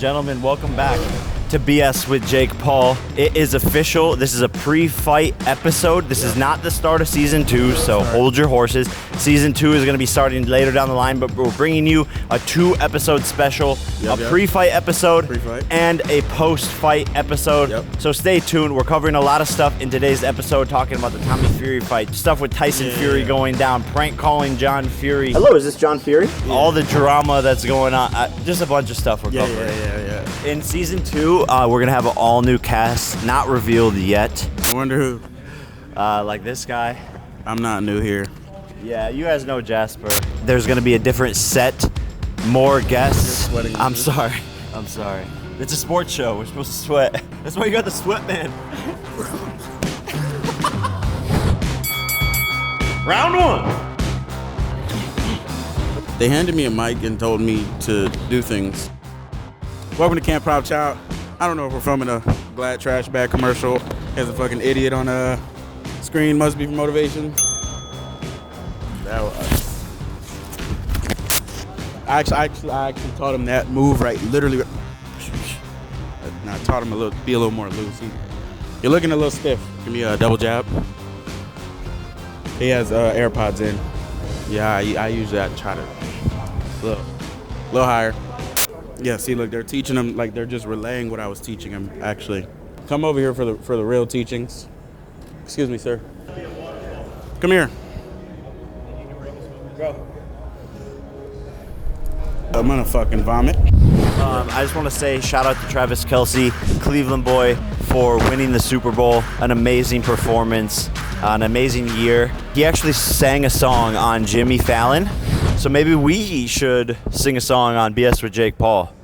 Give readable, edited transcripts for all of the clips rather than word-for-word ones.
gentlemen, welcome back to BS with Jake Paul. It is official. This is a pre-fight episode. This is not the start of season 2, so hold your horses. Season 2 is going to be starting later down the line, but we're bringing you a 2-episode special, pre-fight episode, and a post-fight episode. So stay tuned. We're covering a lot of stuff in today's episode, talking about the Tommy Fury fight, stuff with Tyson Fury going down, prank calling John Fury. Hello, is this John Fury? All the drama that's going on. Just a bunch of stuff we're covering. In season 2, we're going to have an all-new cast, not revealed yet. I wonder who. Like this guy. I'm not new here. Yeah, you guys know Jasper. There's going to be a different set, more guests. I'm sorry. It's a sports show. We're supposed to sweat. That's why you got the sweat man. Round 1. They handed me a mic and told me to do things. Welcome to Camp Prop Child. I don't know if we're filming a Glad Trash Bag commercial. There's a fucking idiot on a screen, must be for motivation. I actually taught him that move right, literally. And I taught him be a little more loose. You're looking a little stiff. Give me a double jab. He has AirPods in. Yeah, I usually try to a little higher. Yeah, see, look, they're teaching him, like they're just relaying what I was teaching him, actually. Come over here for the real teachings. Excuse me, sir. Come here. Go. I'm gonna fucking vomit. I just want to say shout out to Travis Kelce, Cleveland boy, for winning the Super Bowl. An amazing performance, an amazing year. He actually sang a song on Jimmy Fallon. So maybe we should sing a song on BS with Jake Paul.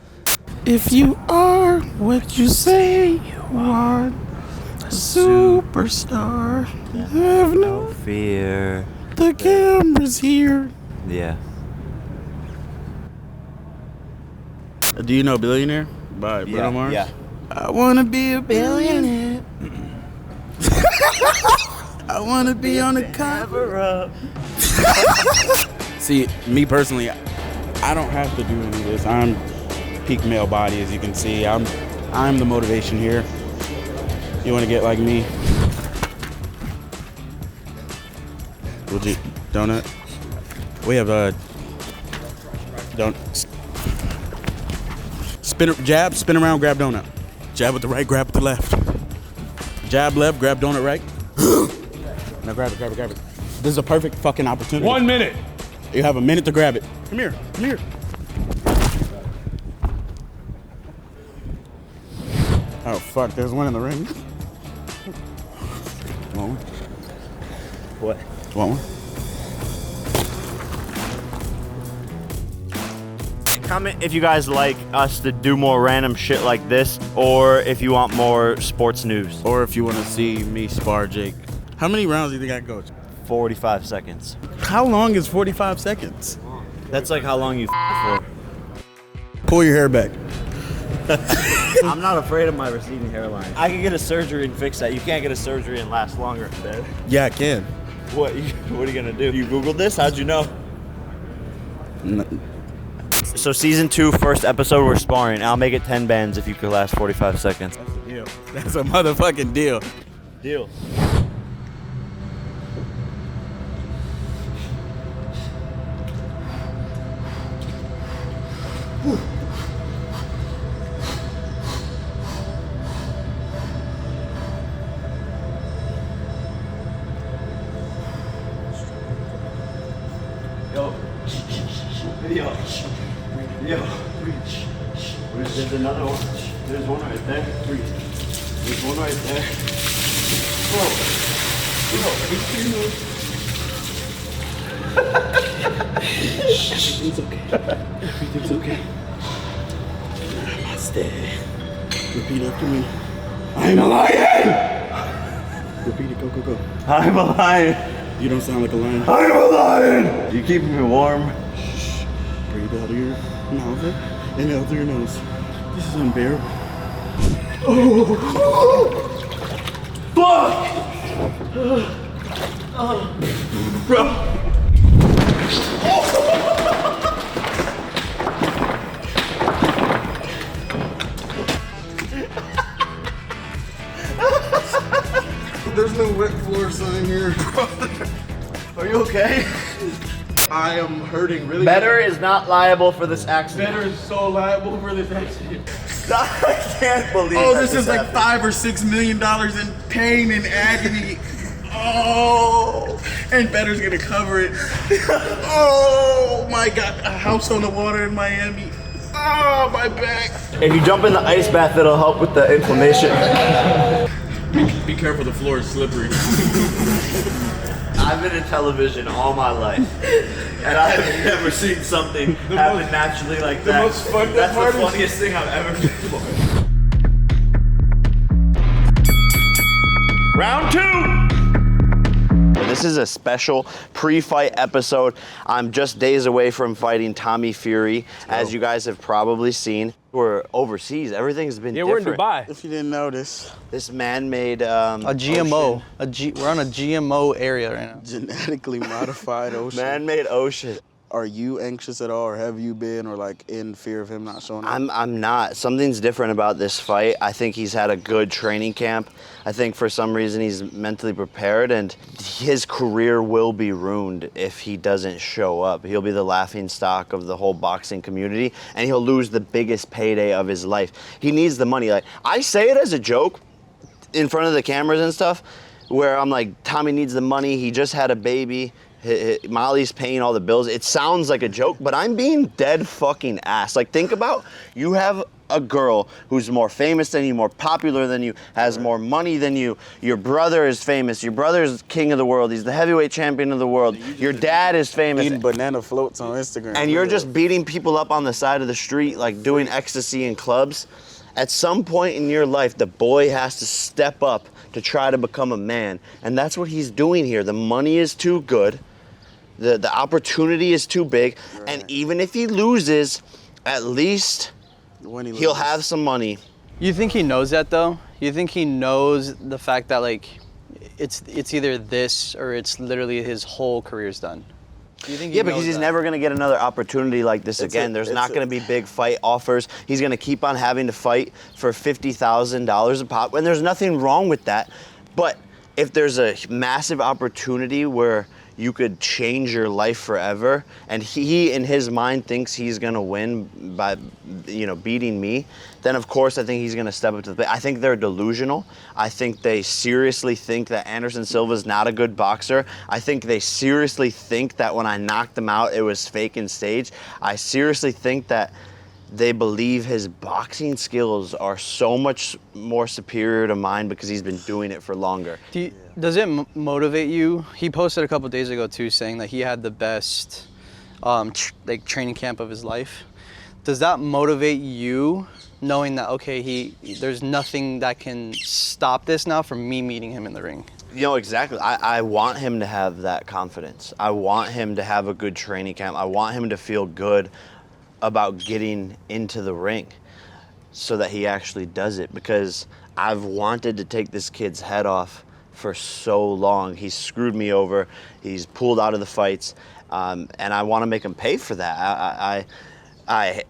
If you are what you say you are, a superstar, have no fear. The camera's here. Yeah. Do you know Billionaire by Bruno Mars? Yeah. I wanna be a billionaire. I wanna be on the cover up. See, me personally, I don't have to do any of this. I'm peak male body, as you can see. I'm the motivation here. You want to get like me? Would you donut? We have a jab, spin around, grab donut. Jab with the right, grab with the left. Jab left, grab donut right. Now grab it. This is a perfect fucking opportunity. 1 minute. You have a minute to grab it. Come here. Oh, fuck, there's one in the ring. Want one? What? Want one? Comment if you guys like us to do more random shit like this, or if you want more sports news. Or if you want to see me spar Jake. How many rounds do you think I coach? 45 seconds. How long is 45 seconds? That's like how long you for. Pull your hair back. I'm not afraid of my receding hairline. I can get a surgery and fix that. You can't get a surgery and last longer, man. Yeah, I can. What are you gonna do? You Googled this? How'd you know? No. So season 2, first episode, we're sparring. I'll make it 10 bands if you could last 45 seconds. That's a deal. That's a motherfucking deal. Deal. Yo, breathe. There's another one. There's one right there. Breathe. There's one right there. Whoa. Everything's okay. Everything's okay. Namaste. Repeat after me. I'm a lion! Repeat it, go. I'm a lion! You don't sound like a lion. I'm a lion! You keeping me warm? Breathe out of your mouth and out through your nose. This is unbearable. Fuck! Bro! Are you okay? I am hurting really Betr is not liable for this accident. Betr is so liable for this accident. I can't believe Oh, that this is like happened. $5 or $6 million in pain and agony. Oh, and Betr's gonna cover it. Oh my God, a house on the water in Miami. Oh, my back. If you jump in the ice bath, it'll help with the inflammation. Be careful, the floor is slippery. I've been in television all my life, and I have never seen something happen naturally like that. most fucked up That's part the is- funniest thing I've ever seen. Round 2! This is a special pre-fight episode. I'm just days away from fighting Tommy Fury. As you guys have probably seen, we're overseas. Everything's been different. We're in Dubai. If you didn't notice, This man-made A GMO. ocean. We're on a GMO area right now. genetically modified ocean. Man-made ocean. Are you anxious at all, or have you been, or like in fear of him not showing up? I'm not. Something's different about this fight. I think he's had a good training camp. I think for some reason he's mentally prepared, and his career will be ruined if he doesn't show up. He'll be the laughing stock of the whole boxing community, and he'll lose the biggest payday of his life. He needs the money. Like, I say it as a joke in front of the cameras and stuff, where I'm like, Tommy needs the money. He just had a baby. Molly's paying all the bills. It sounds like a joke, but I'm being dead fucking ass. Like, think about, you have a girl who's more famous than you, more popular than you, has more money than you. Your brother is famous. Your brother's king of the world. He's the heavyweight champion of the world. Your dad is famous. Eating banana floats on Instagram. And you're just beating people up on the side of the street, like doing ecstasy in clubs. At some point in your life, the boy has to step up to try to become a man. And that's what he's doing here. The money is too good. The opportunity is too big. Right. And even if he loses, at least when he'll have some money. You think he knows that though? You think he knows the fact that like it's either this or it's literally his whole career's done? Do you think he Yeah, because knows he's that? never going to get another opportunity like this It's again. a- There's it's not a- going to be big fight offers. He's going to keep on having to fight for $50,000 a pop, and there's nothing wrong with that. But if there's a massive opportunity where you could change your life forever, and he in his mind thinks he's gonna win by, beating me, then of course I think he's gonna step up to the plate. I think they're delusional. I think they seriously think that Anderson Silva's not a good boxer. I think they seriously think that when I knocked him out, it was fake and staged. I seriously think that they believe his boxing skills are so much more superior to mine because he's been doing it for longer. Does it motivate you? He posted a couple days ago too, saying that he had the best training camp of his life. Does that motivate you, knowing that okay, there's nothing that can stop this now from me meeting him in the ring? Exactly. I want him to have that confidence. I want him to have a good training camp. I want him to feel good about getting into the ring so that he actually does it, because I've wanted to take this kid's head off for so long. He's screwed me over. He's pulled out of the fights, and I want to make him pay for that. I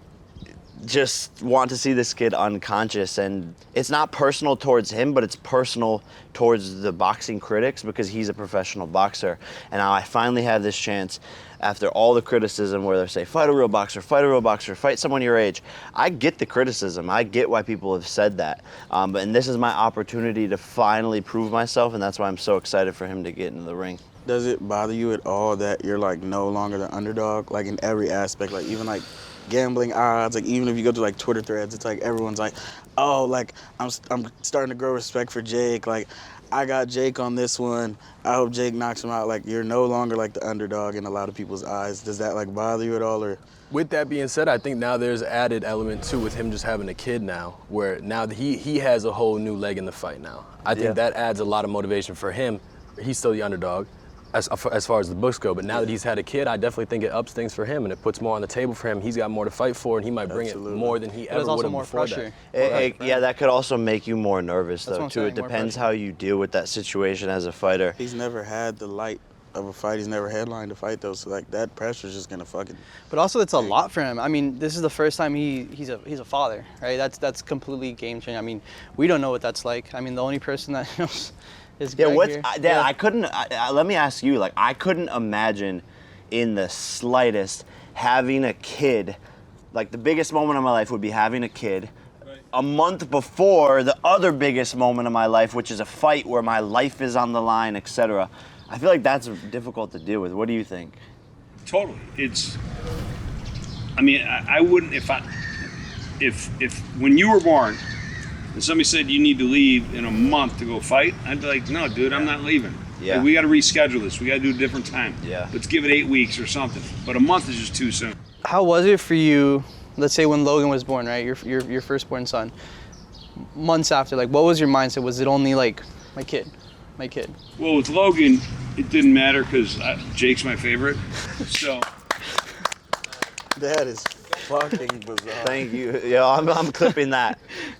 just want to see this kid unconscious, and it's not personal towards him, but it's personal towards the boxing critics because he's a professional boxer. And now I finally have this chance after all the criticism where they say, fight a real boxer, fight someone your age. I get the criticism. I get why people have said that. And this is my opportunity to finally prove myself, and that's why I'm so excited for him to get into the ring. Does it bother you at all that you're like no longer the underdog, like in every aspect, like even like gambling odds, like even if you go to like Twitter threads, it's like everyone's like, oh, like I'm starting to grow respect for Jake, like I got Jake on this one, I hope Jake knocks him out. Like you're no longer like the underdog in a lot of people's eyes. Does that like bother you at all? Or With that being said, I think now there's added element too with him just having a kid now, where now that he has a whole new leg in the fight now. I think that adds a lot of motivation for him. He's still the underdog as far as the books go, but now that he's had a kid, I definitely think it ups things for him and it puts more on the table for him. He's got more to fight for, and he might bring Absolutely. it more than he But ever there's would also have more before pressure. that. Yeah, that could also make you more nervous That's what though I'm too. saying, It more depends pressure. how you deal with that situation as a fighter. he's never had the light of a fight. He's never headlined a fight though, so like that pressure's just gonna fucking. But also, it's a lot for him. I mean, this is the first time he's a father, right? That's completely game changing. I mean, we don't know what that's like. I mean, the only person that knows Is Yeah, Greg what's here? I couldn't. Let me ask you. Like, I couldn't imagine, in the slightest, having a kid. Like, the biggest moment of my life would be having a kid. Right. A month before the other biggest moment of my life, which is a fight where my life is on the line, etc. I feel like that's difficult to deal with. What do you think? Totally. I mean, I wouldn't if when you were born and somebody said you need to leave in a month to go fight, I'd be like, no, dude, I'm not leaving. Yeah. Like, we got to reschedule this. We got to do a different time. Yeah. Let's give it 8 weeks or something. But a month is just too soon. How was it for you? Let's say when Logan was born, right? Your firstborn son. Months after, like, what was your mindset? Was it only like my kid? Well, with Logan, it didn't matter because Jake's my favorite. So. That is fucking bizarre. Thank you. Yeah, I'm clipping that.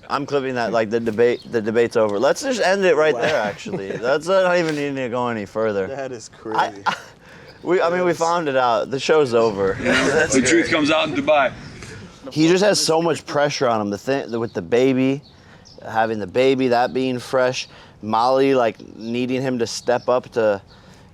I'm clipping that. Like, the debate's over. Let's just end it right there. Actually, that's not even needing to go any further. That is crazy. We found it out. The show's over. The truth comes out in Dubai. He just has so much pressure on him. The thing with the baby, having the baby, that being fresh, Molly like needing him to step up to,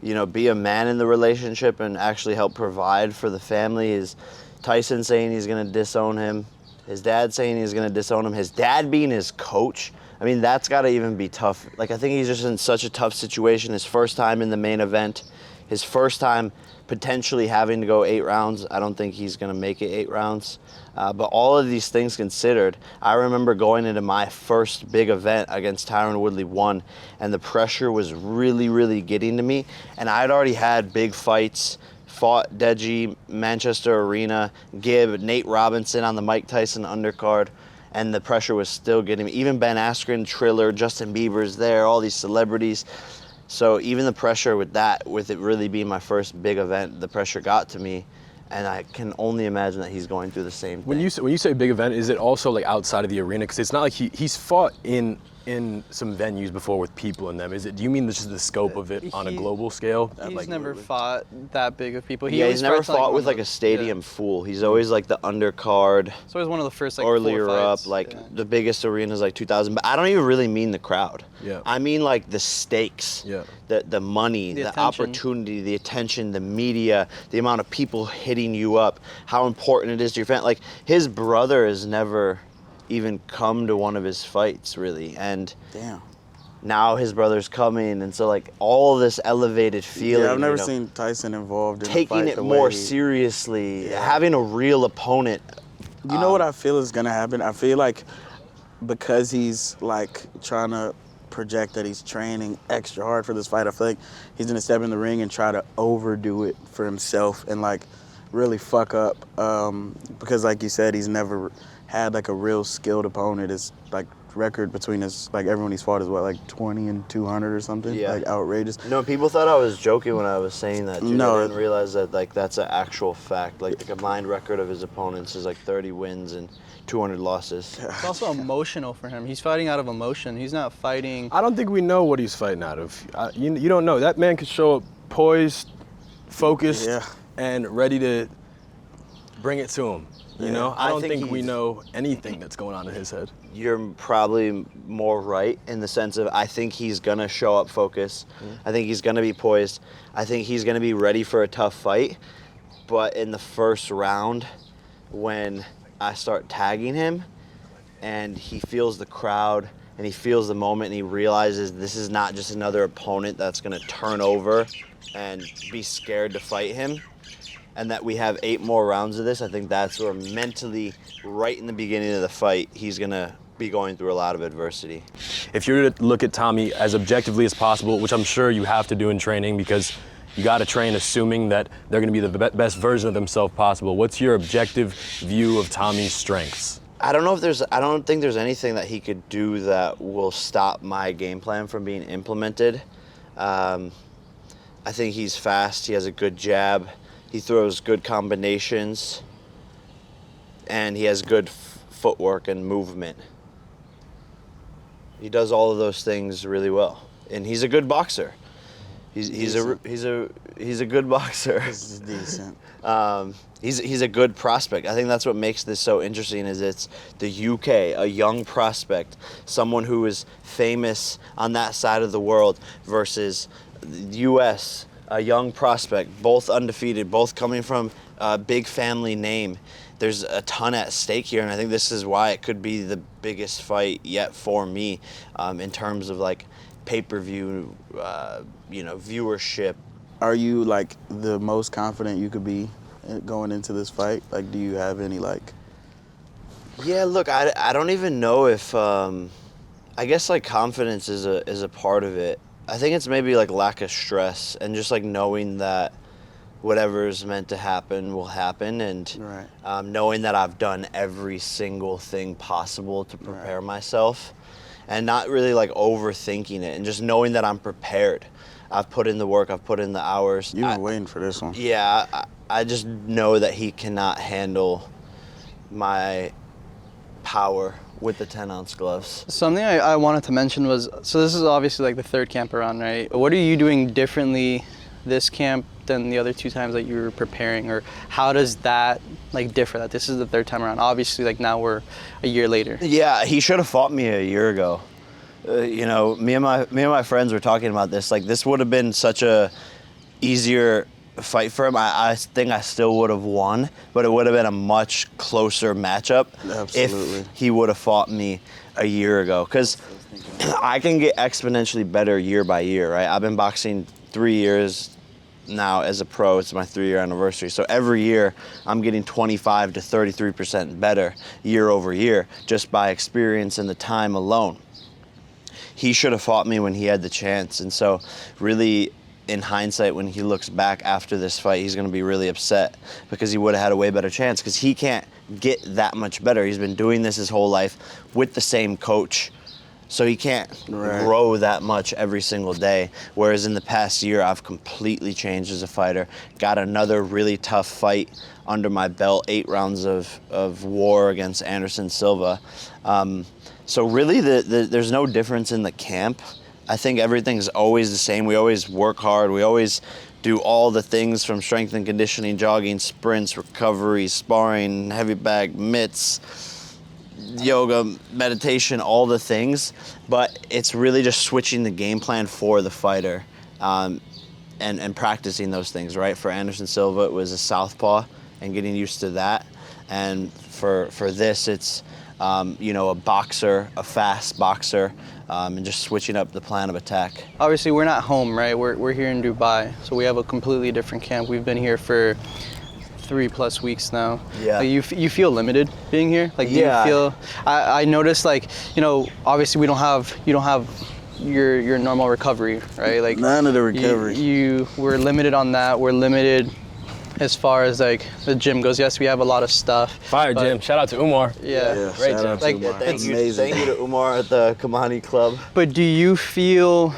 be a man in the relationship and actually help provide for the family. Is Tyson saying he's gonna disown him, his dad saying he's gonna disown him, his dad being his coach. I mean, that's gotta even be tough. Like, I think he's just in such a tough situation. His first time in the main event, his first time potentially having to go 8 rounds. I don't think he's gonna make it 8 rounds. But all of these things considered, I remember going into my first big event against Tyron Woodley 1, and the pressure was really, really getting to me. And I'd already had big fights, fought Deji, Manchester Arena, Gibb, Nate Robinson on the Mike Tyson undercard, and the pressure was still getting me. Even Ben Askren, Triller, Justin Bieber's there, all these celebrities. So even the pressure with it really being my first big event, the pressure got to me. And I can only imagine that he's going through the same thing. When you say big event, is it also like outside of the arena? Because it's not like he's fought in some venues before with people in them. Do you mean just the scope of it on a global scale? He's never fought that big of people. He's never fought with like a stadium full. He's always like the undercard. So he's one of the first like earlier 4 fights. up, like the biggest arena is like 2,000. But I don't even really mean the crowd. Yeah. I mean like the stakes, the money, the opportunity, the attention, the media, the amount of people hitting you up, how important it is to your fan. Like, his brother has never even come to one of his fights, really. And now his brother's coming, and so like all this elevated feeling. Yeah, I've never seen Tyson involved in taking a fight it more seriously, having a real opponent. You know what I feel is gonna happen? I feel like because he's like trying to project that he's training extra hard for this fight, I feel like he's gonna step in the ring and try to overdo it for himself and like really fuck up. Because like you said, he's never had like a real skilled opponent. His like record between his like everyone he's fought is what, like 20 and 200 or something? Yeah. Like outrageous. No, people thought I was joking when I was saying that. Dude. No, I didn't realize that like that's an actual fact. Like the combined record of his opponents is like 30 wins and 200 losses. It's also emotional for him. He's fighting out of emotion. He's not fighting. I don't think we know what he's fighting out of. You don't know. That man could show up poised, focused, and ready to bring it to him. You know, I don't think we know anything that's going on in his head. You're probably more right in the sense of I think he's gonna show up focused. I think he's gonna be poised. I think he's gonna be ready for a tough fight. But in the first round, when I start tagging him and he feels the crowd and he feels the moment and he realizes this is not just another opponent that's gonna turn over and be scared to fight him, and that we have 8 more rounds of this, I think that's where mentally, right in the beginning of the fight, he's gonna be going through a lot of adversity. If you're to look at Tommy as objectively as possible, which I'm sure you have to do in training because you got to train assuming that they're going to be the best version of themselves possible, what's your objective view of Tommy's strengths? I don't think there's anything that he could do that will stop my game plan from being implemented. I think he's fast, he has a good jab, he throws good combinations, and he has good footwork and movement. He does all of those things really well, and he's a good boxer. He's a good boxer. He's decent. He's a good prospect. I think that's what makes this so interesting is it's the UK, a young prospect, someone who is famous on that side of the world versus the US, a young prospect, both undefeated, both coming from a big family name. There's a ton at stake here, and I think this is why it could be the biggest fight yet for me in terms of like pay-per-view, viewership. Are you like the most confident you could be going into this fight? Like, do you have any like? Yeah, look, I don't even know if I guess like confidence is a part of it. I think it's maybe like lack of stress and just like knowing that whatever is meant to happen will happen, and Right. Knowing that I've done every single thing possible to prepare myself, and not really like overthinking it, and just knowing that I'm prepared. I've put in the work, I've put in the hours. You've been waiting for this one. Yeah, I just know that he cannot handle my power with the 10-ounce gloves. Something I wanted to mention was, so this is obviously like the third camp around, right? What are you doing differently this camp than the other 2 times that you were preparing, or how does that like differ that this is the third time around? Obviously, like now we're a year later. Yeah, he should have fought me a year ago. Me and my friends were talking about this. Like, this would have been such a easier fight for him. I think I still would have won, but it would have been a much closer matchup Absolutely. if he would have fought me a year ago. Because I can get exponentially better year by year, right? I've been boxing 3 years now as a pro. It's my 3-year anniversary. So every year I'm getting 25 to 33% better year over year just by experience and the time alone. He should have fought me when he had the chance. And so really, in hindsight, when he looks back after this fight, he's going to be really upset because he would have had a way better chance, because he can't get that much better. He's been doing this his whole life with the same coach. So he can't grow that much every single day. Whereas in the past year, I've completely changed as a fighter. Got another really tough fight under my belt, 8 rounds of war against Anderson Silva. So really, there's no difference in the camp. I think everything's always the same. We always work hard. We always do all the things from strength and conditioning, jogging, sprints, recovery, sparring, heavy bag, mitts, yoga, meditation, all the things. But it's really just switching the game plan for the fighter and practicing those things, right? For Anderson Silva, it was a southpaw and getting used to that. And for this, it's a boxer, a fast boxer, and just switching up the plan of attack. Obviously, we're not home, right? We're here in Dubai, so we have a completely different camp. We've been here for 3+ weeks now. Yeah. Like, you feel limited being here? Like, do you feel? I noticed, like, obviously you don't have your normal recovery, right? Like, none of the recovery. We're limited on that. We're limited as far as like the gym goes. Yes, we have a lot of stuff. Fire gym. Shout out to Umar. Yeah. Great shout gym. out to Like, Umar. Thank Amazing. you to Umar at the Kamani Club. But do you feel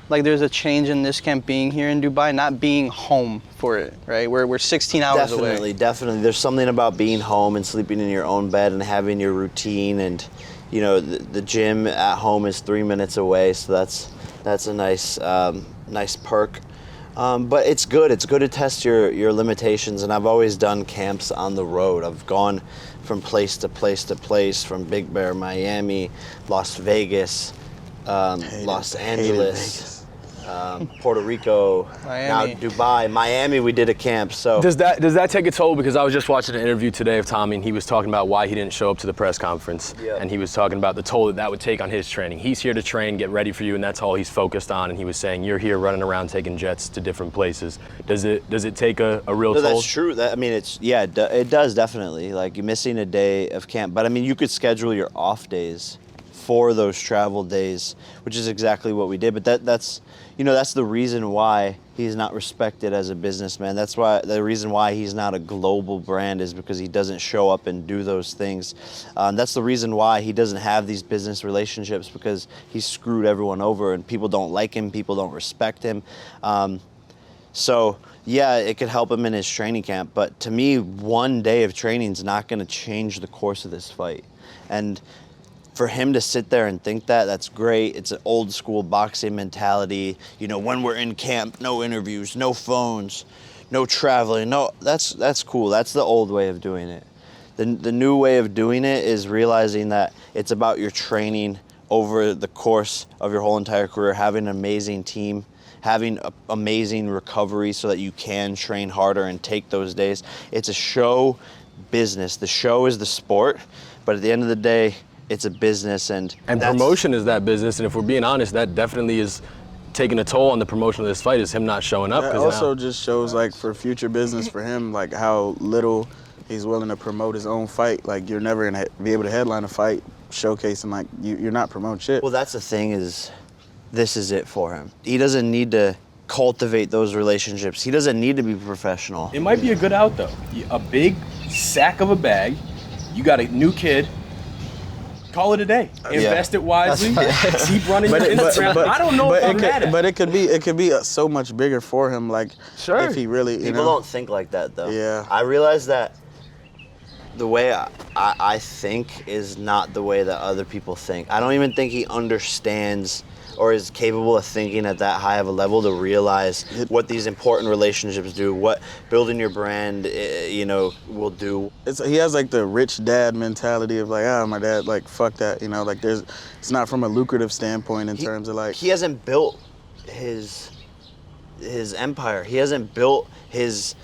like there's a change in this camp being here in Dubai, not being home for it, right? We're 16 hours away. Definitely. There's something about being home and sleeping in your own bed and having your routine, and the gym at home is 3 minutes away, so that's a nice perk. But it's good. It's good to test your limitations, and I've always done camps on the road. I've gone from place to place to place, from Big Bear, Miami, Las Vegas, Los Angeles, Puerto Rico, Miami. now Dubai, Miami. We did a camp. So Does that take a toll? Because I was just watching an interview today of Tommy, and he was talking about why he didn't show up to the press conference. Yep. And he was talking about the toll that would take on his training. He's here to train, get ready for you, and that's all he's focused on. And he was saying, you're here running around taking jets to different places. Does it take a real No, toll? that's true. It does definitely. Like, you're missing a day of camp, but I mean, you could schedule your off days for those travel days, which is exactly what we did. But that's the reason why he's not respected as a businessman. That's why the reason why he's not a global brand is because he doesn't show up and do those things. That's the reason why he doesn't have these business relationships, because he's screwed everyone over and people don't like him, people don't respect him. So yeah, it could help him in his training camp, but to me, one day of training is not going to change the course of this fight. And for him to sit there and think that, that's great. It's an old school boxing mentality. You know, when we're in camp, no interviews, no phones, no traveling. No, that's cool. That's the old way of doing it. The new way of doing it is realizing that it's about your training over the course of your whole entire career, having an amazing team, having amazing recovery so that you can train harder and take those days. It's a show business. The show is the sport, but at the end of the day, it's a business, and promotion is that business. And if we're being honest, that definitely is taking a toll on the promotion of this fight, is him not showing up. That also just shows, like, for future business for him, like how little he's willing to promote his own fight. Like, you're never gonna be able to headline a fight showcasing, like, you're not promoting shit. Well, that's the thing, is this is it for him. He doesn't need to cultivate those relationships. He doesn't need to be professional. It might be a good out though. A big sack of a bag. You got a new kid. Call it a day. Invest it wisely. Keep running your Instagram. I don't know if I'm mad at it. But it could be so much bigger for him. Like, if he really, People don't think like that though. Yeah. I realize that the way I think is not the way that other people think. I don't even think he understands or is capable of thinking at that high of a level to realize what these important relationships do, what building your brand, will do. He has like the rich dad mentality of like, my dad, like, fuck that, like it's not from a lucrative standpoint in terms of like. He hasn't built his empire. He hasn't built his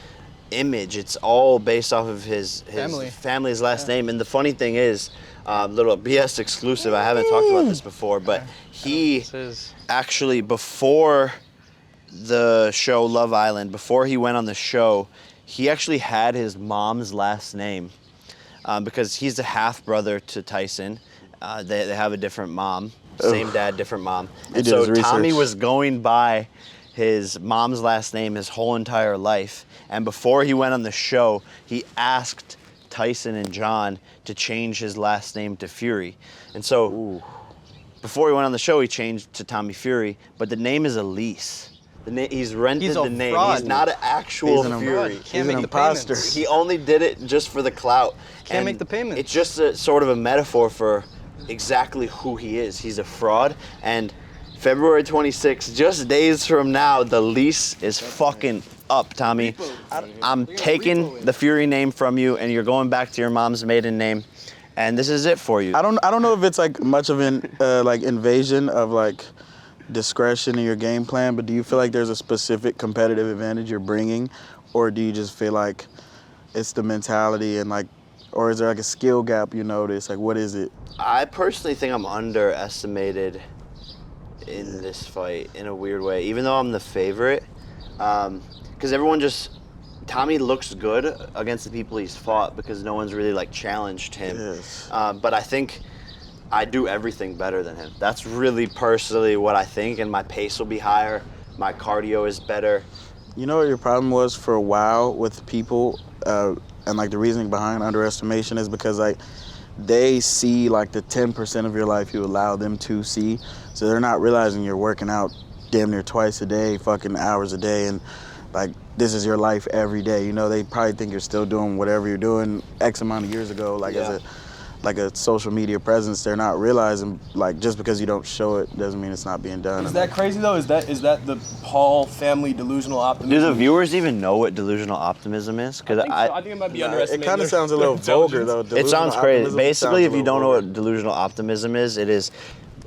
image. It's all based off of his family's last name. And the funny thing is, little BS exclusive, I haven't talked about this before, but he actually, before the show Love Island, before he went on the show, he actually had his mom's last name because he's a half brother to Tyson. They have a different mom, same dad, different mom. And so Tommy was going by his mom's last name his whole entire life. And before he went on the show, he asked Tyson and John to change his last name to Fury. And so before he went on the show, he changed to Tommy Fury, but the name is a lease. He's rented the name. Fraud. He's not an actual Fury. Can't He's make an the imposter. payments. He only did it just for the clout. Can't make the payments. It's just a sort of a metaphor for exactly who he is. He's a fraud, and February 26th, just days from now, the lease is fucking up, Tommy. I'm taking the Fury name from you, and you're going back to your mom's maiden name, and this is it for you. I don't know if it's like much of an like invasion of like discretion in your game plan, but do you feel like there's a specific competitive advantage you're bringing, or do you just feel like it's the mentality and like, or is there like a skill gap you notice? Like, what is it? I personally think I'm underestimated in this fight in a weird way, even though I'm the favorite, because Tommy looks good against the people he's fought because no one's really like challenged him. Yes. But I think I do everything better than him. That's really personally what I think, and my pace will be higher, my cardio is better. You know what your problem was for a while with people, and like the reasoning behind underestimation is because like they see like the 10% of your life you allow them to see, so they're not realizing you're working out damn near twice a day, fucking hours a day, and like this is your life every day. They probably think you're still doing whatever you're doing X amount of years ago, like as a social media presence. They're not realizing like just because you don't show it doesn't mean it's not being done. Is that crazy though? Is that the Paul family delusional optimism? Do the viewers even know what delusional optimism is? Because I think it might be underestimated. It kind of sounds a little vulgar though. It sounds crazy. Basically, if you don't know what delusional optimism is, it is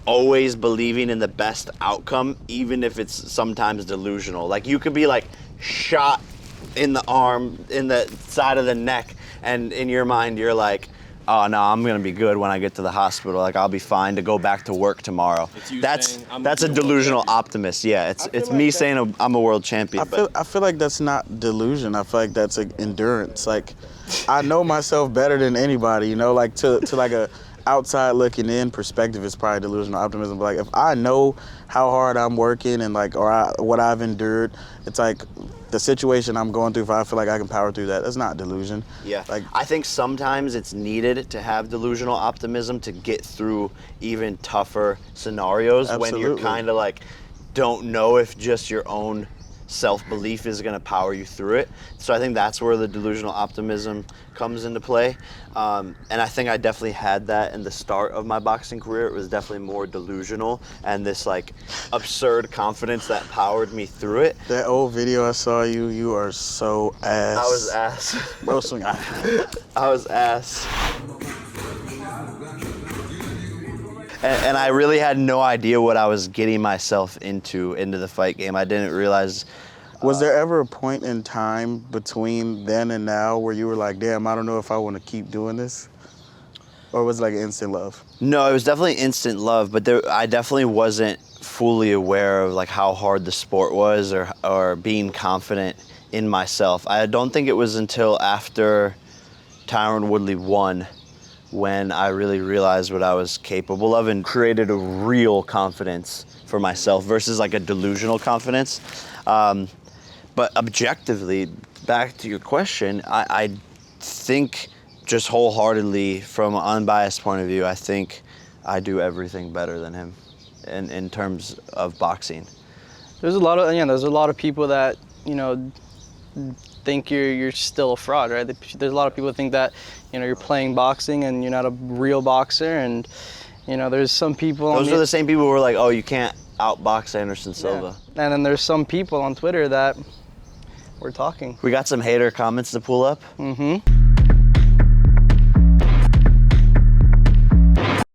always believing in the best outcome, even if it's sometimes delusional. Like you could be like shot in the arm, in the side of the neck, and in your mind you're like, oh no, I'm gonna be good when I get to the hospital. Like I'll be fine to go back to work tomorrow. That's a delusional optimist. Yeah, it's me saying I'm a world champion. I feel like that's not delusion. I feel like that's like endurance. Like I know myself better than anybody. Like to like a outside looking in perspective, it's probably delusional optimism. But like if I know how hard I'm working and like what I've endured, it's like the situation I'm going through, if I feel like I can power through that, that's not delusion. Yeah, like I think sometimes it's needed to have delusional optimism to get through even tougher scenarios. When you're kind of like don't know if just your own self-belief is going to power you through it. So I think that's where the delusional optimism comes into play. And I think I definitely had that in the start of my boxing career. It was definitely more delusional and this like absurd confidence that powered me through it. That old video I saw you are so ass. I was ass. Bro, swing. I was ass. And I really had no idea what I was getting myself into the fight game. I didn't realize. Was there ever a point in time between then and now where you were like, damn, I don't know if I want to keep doing this? Or was it like instant love? No, it was definitely instant love, but I definitely wasn't fully aware of like how hard the sport was or being confident in myself. I don't think it was until after Tyron Woodley won when I really realized what I was capable of and created a real confidence for myself versus like a delusional confidence. But objectively, back to your question, I think just wholeheartedly from an unbiased point of view, I think I do everything better than him in terms of boxing. There's a lot of people that, you know, think you're still a fraud, right? There's a lot of people that think that, you know, you're playing boxing and you're not a real boxer, and you know, there's some people. Those are the same people who were like, "Oh, you can't outbox Anderson Silva." Yeah. And then there's some people on Twitter that we're talking. We got some hater comments to pull up. Mm-hmm.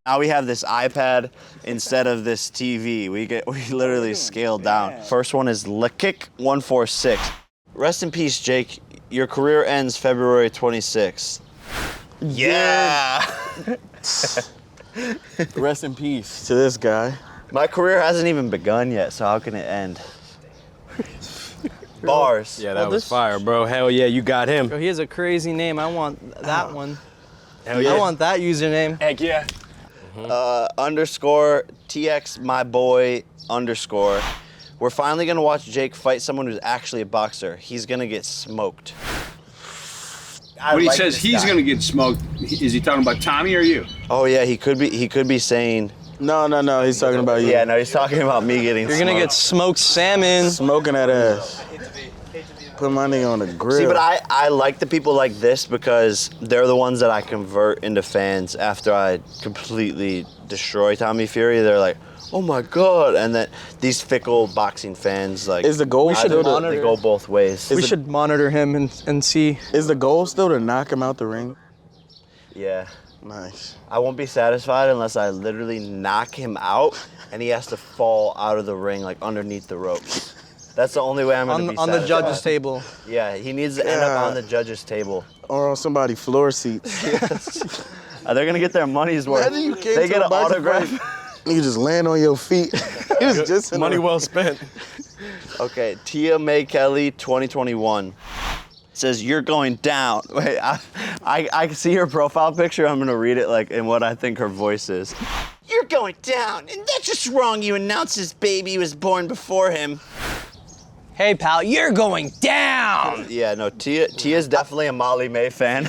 Now we have this iPad instead of this TV. We literally scaled down. First one is Lakick146. Rest in peace, Jake. Your career ends February 26th. Yeah. Rest in peace to this guy. My career hasn't even begun yet, so how can it end? Bars. Yeah, that was fire, bro. Hell yeah, you got him. Bro, he has a crazy name. I want that one. Hell yeah. I want that username. Heck yeah. Underscore TX my boy underscore. We're finally gonna watch Jake fight someone who's actually a boxer. He's gonna get smoked. When he says he's gonna get smoked, is he talking about Tommy or you? Oh yeah, he could be saying. No, he's talking about you. Yeah, no, he's talking about me getting You're smoked. gonna get smoked salmon. Smoking that ass. Put my nigga on the grill. See, but I like the people like this because they're the ones that I convert into fans after I completely destroy Tommy Fury. They're like, oh my God. And then these fickle boxing fans, like, is the goal still they go both ways. We should monitor him and see. Is the goal still to knock him out the ring? Yeah. Nice. I won't be satisfied unless I literally knock him out and he has to fall out of the ring, like underneath the ropes. That's the only way I'm going to be satisfied. On the judge's table. Yeah, he needs to end up on the judge's table. Or on somebody's floor seats. They're going to get their money's worth. They get an autograph. You just land on your feet. He was just Money well spent. Okay, Tia May Kelly, 2021. Says, you're going down. Wait, I see her profile picture. I'm going to read it like in what I think her voice is. You're going down, and that's just wrong. You announced his baby was born before him. Hey, pal, you're going down. Yeah, no, Tia's definitely a Molly May fan.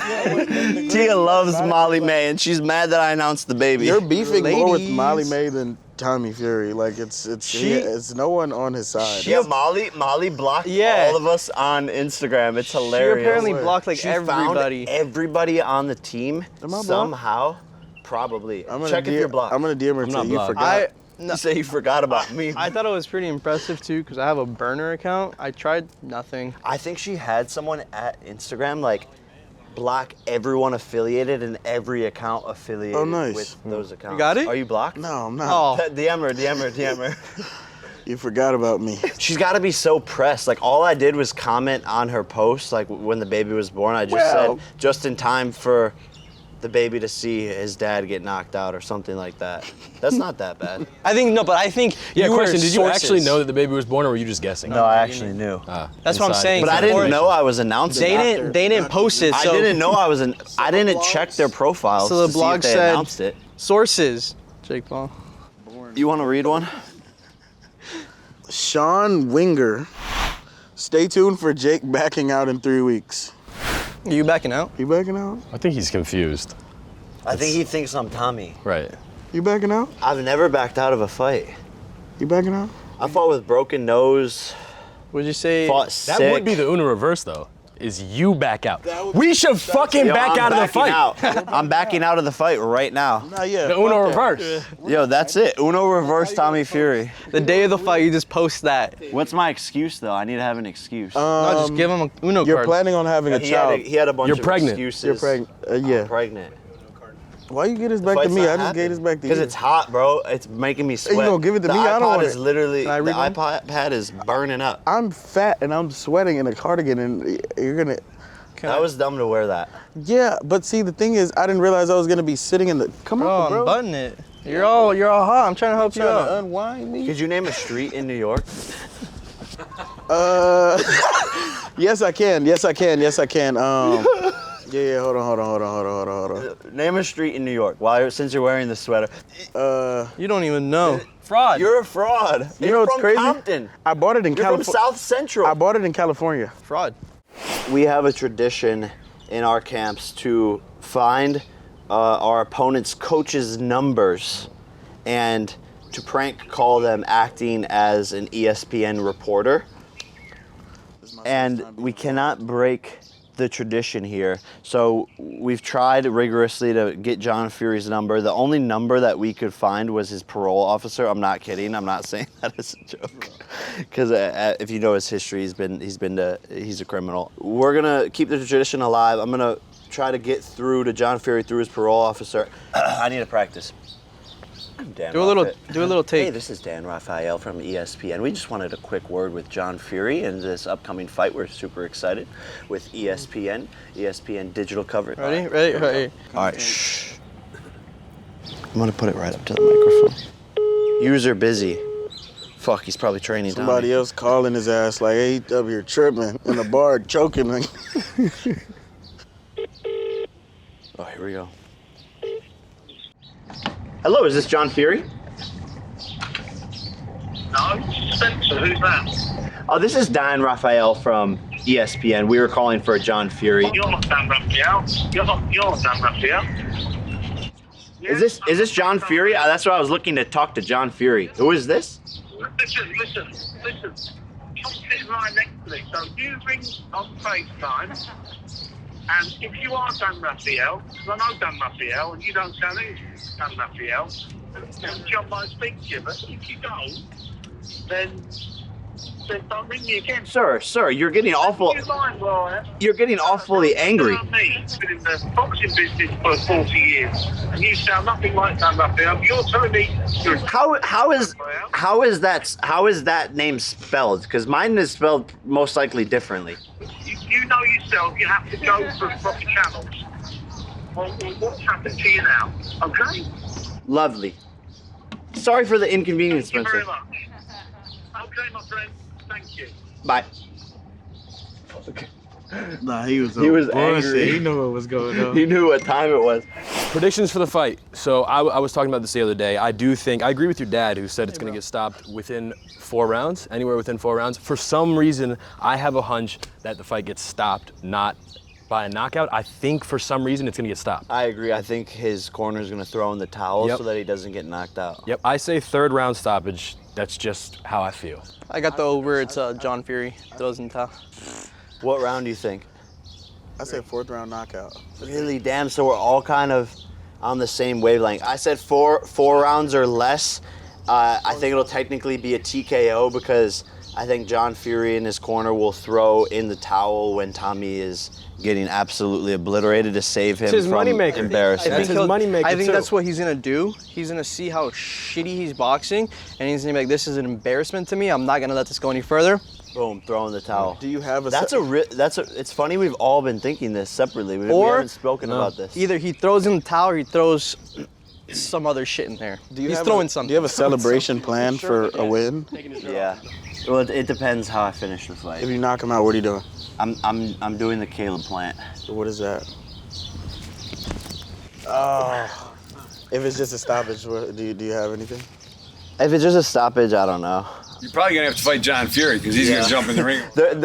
Tia loves Molly May, and she's mad that I announced the baby. You're beefing more with Molly May than Tommy Fury. Like it's no one on his side. Yeah, Molly blocked all of us on Instagram. It's hilarious. She apparently blocked like she everybody. Found everybody on the team somehow. Probably. Check if you're blocked. I'm gonna DM her until you forgot. You say you forgot about me. I thought it was pretty impressive too, because I have a burner account. I tried nothing. I think she had someone at Instagram like block everyone affiliated and every account affiliated with those accounts. You got it? Are you blocked? No, I'm not. Oh. DM her. You forgot about me. She's got to be so pressed. Like, all I did was comment on her post, like, when the baby was born. I just said, just in time for the baby to see his dad get knocked out or something like that. That's not that bad. I think Yeah, you question, did you sources. actually know that the baby was born, or were you just guessing? No, I actually knew. That's what I'm saying. But I didn't know I was announcing it. They didn't post it. So I didn't know I didn't check their profiles so the to blog see if they said announced it. Sources. Jake Paul. You want to read one? Sean Winger. Stay tuned for Jake backing out in 3 weeks. Are you backing out? You backing out? I think he's confused. I think he thinks I'm Tommy. Right. You backing out? I've never backed out of a fight. You backing out? I fought with broken nose. Would you say Fought sick. That would be the Uno reverse, though. Is you back out? We should fucking back out of the fight. I'm backing out of the fight right now. The Uno reverse. Yo, that's it. Uno reverse Tommy Fury. the day of the fight you just post that? What's my excuse though? I need to have an excuse. No, just give him a Uno You're card. planning on having a child. He had a bunch You're of pregnant. excuses. You're pregnant. Yeah. I'm pregnant. Why you get this back to me? I just gave this back to you. Because it's hot, bro. It's making me sweat. You gonna give it to me? I don't want The iPod it. is literally, Can I the read one? iPad is burning up. I'm fat and I'm sweating in a cardigan and you're gonna. That was dumb to wear that. Yeah, but see the thing is, I didn't realize I was gonna be sitting in the. Come on, bro. Unbutton it. You're all hot. I'm trying to help you Trying to out. unwind me. Could you name a street in New York? Yes, I can. Yes, I can. Yes, I can. Yeah. Hold on. Name a street in New York. Since you're wearing the sweater. You don't even know. Fraud. You're a fraud. You You're know what's from crazy? Compton. I bought it in You're from California. South Central. I bought it in California. Fraud. We have a tradition in our camps to find our opponent's coaches' numbers and to prank call them acting as an ESPN reporter. And we cannot break the tradition here. So we've tried rigorously to get John Fury's number. The only number that we could find was his parole officer. I'm not kidding. I'm not saying that as a joke. Because if you know his history, he's a criminal. We're gonna keep the tradition alive. I'm gonna try to get through to John Fury through his parole officer. I need to practice. Do a little tape. Hey, this is Dan Raphael from ESPN. We just wanted a quick word with John Fury and this upcoming fight. We're super excited with ESPN digital coverage. Ready. All right, shh. I'm gonna put it right up to the microphone. User busy. Fuck, he's probably training Somebody Tommy. else calling his ass like, hey, up here tripping in the bar, choking. Like. Oh, here we go. Hello, is this John Fury? No, Spencer, who's that? Oh, this is Dan Raphael from ESPN. We were calling for John Fury. You're not Dan Raphael. You're not Dan Raphael. Is this John Fury? That's why I was looking to talk to John Fury. Who is this? Listen. I'm sitting right next to me. So you ring on FaceTime, and if you are Dan Raphael, because I know Dan Raphael, and you don't sound like Dan Raphael, then John might speak to you. But if you don't, then don't ring me again. Sir, you're getting awful. You're getting awfully angry. I've been in the boxing business for 40 years, and you sound nothing like Dan Raphael. You're telling me you're How is that name spelled? Because mine is spelled most likely differently. You know yourself. You have to go through proper channels. Well, what's happened to you now? Okay. Lovely. Sorry for the inconvenience, Thank you very Spencer. much. Okay, my friend. Thank you. Bye. Nah, he was angry. He knew what was going on. He knew what time it was. Predictions for the fight. So I was talking about this the other day. I agree with your dad who said it's going to get stopped within 4 rounds, anywhere within 4 rounds. For some reason, I have a hunch that the fight gets stopped, not by a knockout. I think for some reason it's going to get stopped. I agree. I think his corner is going to throw in the towel Yep. so that he doesn't get knocked out. Yep, I say 3rd round stoppage. That's just how I feel. I got the over. It's John Fury throws in the towel. What round do you think? I said 4th round knockout. Really? Damn, so we're all kind of on the same wavelength. I said four rounds or less. I think it'll technically be a TKO because I think John Fury in his corner will throw in the towel when Tommy is getting absolutely obliterated to save him his from moneymaker. embarrassing. That's his moneymaker, I think too. that's what he's gonna do. He's gonna see how shitty he's boxing, and he's gonna be like, "This is an embarrassment to me. I'm not gonna let this go any further." Boom, throw in the towel. Do you have a? It's funny we've all been thinking this separately. We haven't spoken about this. Either he throws in the towel or he throws some other shit in there. He's throwing something. Do you have a celebration plan for a win? Yeah. Well, it depends how I finish the fight. If you knock him out, what are you doing? I'm doing the Caleb plant. What is that? Oh. If it's just a stoppage, do you have anything? If it's just a stoppage, I don't know. You're probably gonna have to fight John Fury because he's gonna jump in the ring.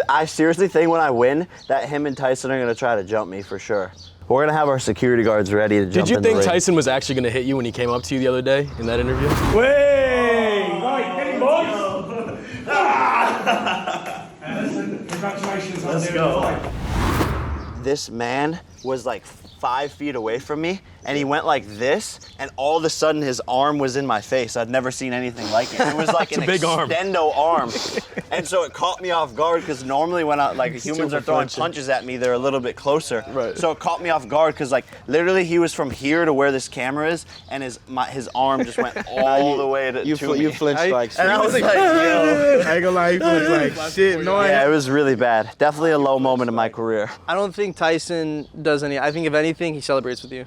I seriously think when I win that him and Tyson are gonna try to jump me for sure. We're gonna have our security guards ready to jump in Did you the think ring. Tyson was actually going to hit you when he came up to you the other day in that interview? Congratulations on Let's doing go. the fight. This man was like 5 feet away from me, and he went like this, and all of a sudden his arm was in my face. I'd never seen anything like it. It was like an big arm. extendo arm. And so it caught me off guard, because normally when humans are throwing punches at me, they're a little bit closer. Right. So it caught me off guard, because like literally he was from here to where this camera is, and his arm just went all the way to me. You flinched like And I was like, yo. I ain't gonna lie, you flinched like shit. No, Yeah, it was really bad. Definitely a low moment in my career. I don't think Tyson does any. I think if anything, he celebrates with you.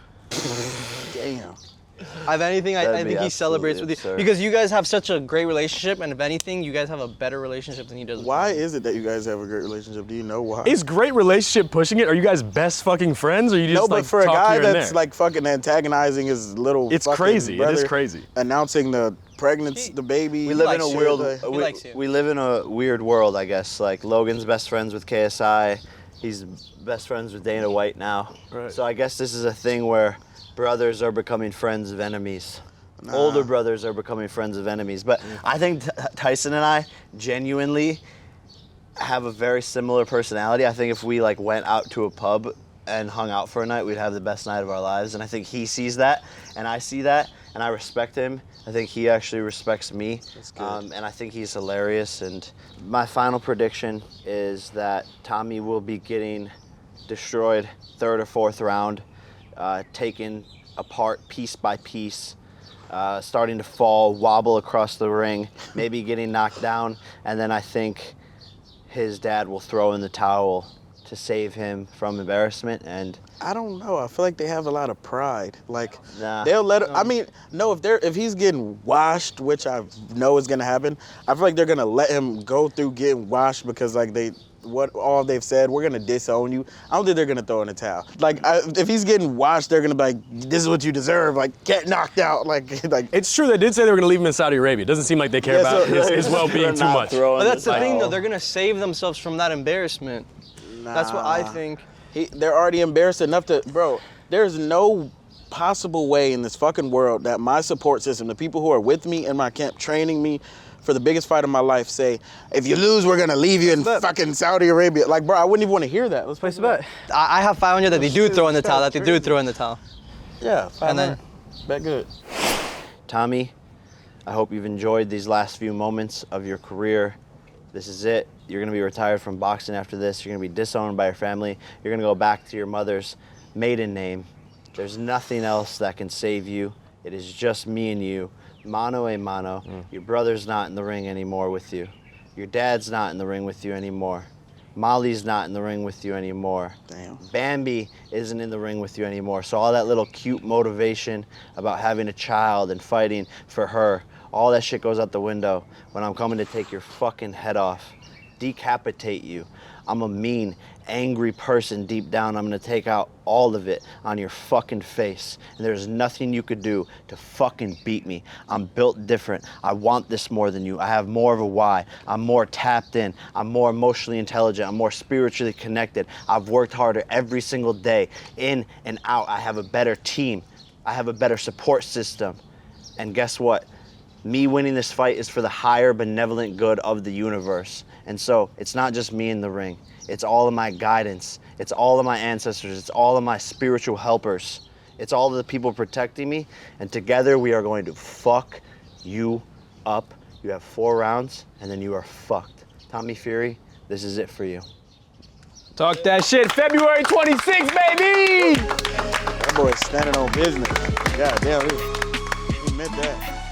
Damn. If anything, I That'd be think he celebrates with you absolutely absurd. because you guys have such a great relationship, and if anything, you guys have a better relationship than he does. Why is it that you guys have a great relationship? Do you know why? Is great relationship pushing it? Are you guys best fucking friends, or you just No, but like for a talk guy here and that's there? like fucking antagonizing his little It's fucking crazy. It is brother, crazy. Announcing the pregnancy, the baby. We live in likes a you. weird. He likes you. We live in a weird world, I guess. Like Logan's best friends with KSI. He's best friends with Dana White now. Right. So I guess this is a thing where brothers are becoming friends of enemies. Older brothers are becoming friends of enemies. But I think Tyson and I genuinely have a very similar personality. I think if we like went out to a pub and hung out for a night, we'd have the best night of our lives. And I think he sees that, and I see that, and I respect him. I think he actually respects me. That's good. And I think he's hilarious. And my final prediction is that Tommy will be getting destroyed 3rd or 4th round, taken apart piece by piece, starting to fall, wobble across the ring, maybe getting knocked down, and then I think his dad will throw in the towel to save him from embarrassment. And I don't know. I feel like they have a lot of pride. Like Nah. they'll let him. I mean, no. If he's getting washed, which I know is gonna happen, I feel like they're gonna let him go through getting washed because like all they've said, we're gonna disown you. I don't think they're gonna throw in the towel. Like if he's getting washed, they're gonna be like, this is what you deserve. Like get knocked out. Like It's true. They did say they were going to leave him in Saudi Arabia. It doesn't seem like they care Yeah, about so- his well-being too much. But that's the thing, though. They're gonna save themselves from that embarrassment. That's what I think. They're already embarrassed enough to, bro. There's no possible way in this fucking world that my support system, the people who are with me in my camp, training me for the biggest fight of my life, say, if you lose, we're gonna leave you in fucking Saudi Arabia. Like, bro, I wouldn't even want to hear that. Let's Place a bet. I have 500 that they do throw in the towel. That they do throw in the towel. Yeah, And then bet good. Tommy, I hope you've enjoyed these last few moments of your career. This is it. You're gonna be retired from boxing after this. You're gonna be disowned by your family. You're gonna go back to your mother's maiden name. There's nothing else that can save you. It is just me and you, mano a mano. Your brother's not in the ring anymore with you. Your dad's not in the ring with you anymore. Molly's not in the ring with you anymore. Damn. Bambi isn't in the ring with you anymore. So all that little cute motivation about having a child and fighting for her, all that shit goes out the window when I'm coming to take your fucking head off, decapitate you. I'm a mean, angry person deep down. I'm gonna take out all of it on your fucking face. And there's nothing you could do to fucking beat me. I'm built different. I want this more than you. I have more of a why. I'm more tapped in. I'm more emotionally intelligent. I'm more spiritually connected. I've worked harder every single day, in and out. I have a better team. I have a better support system. And guess what? Me winning this fight is for the higher benevolent good of the universe. And so it's not just me in the ring. It's all of my guidance. It's all of my ancestors. It's all of my spiritual helpers. It's all of the people protecting me. And together we are going to fuck you up. You have 4 rounds and then you are fucked. Tommy Fury, this is it for you. Talk that shit. February 26th, baby! That boy's standing on business. God damn, he meant that.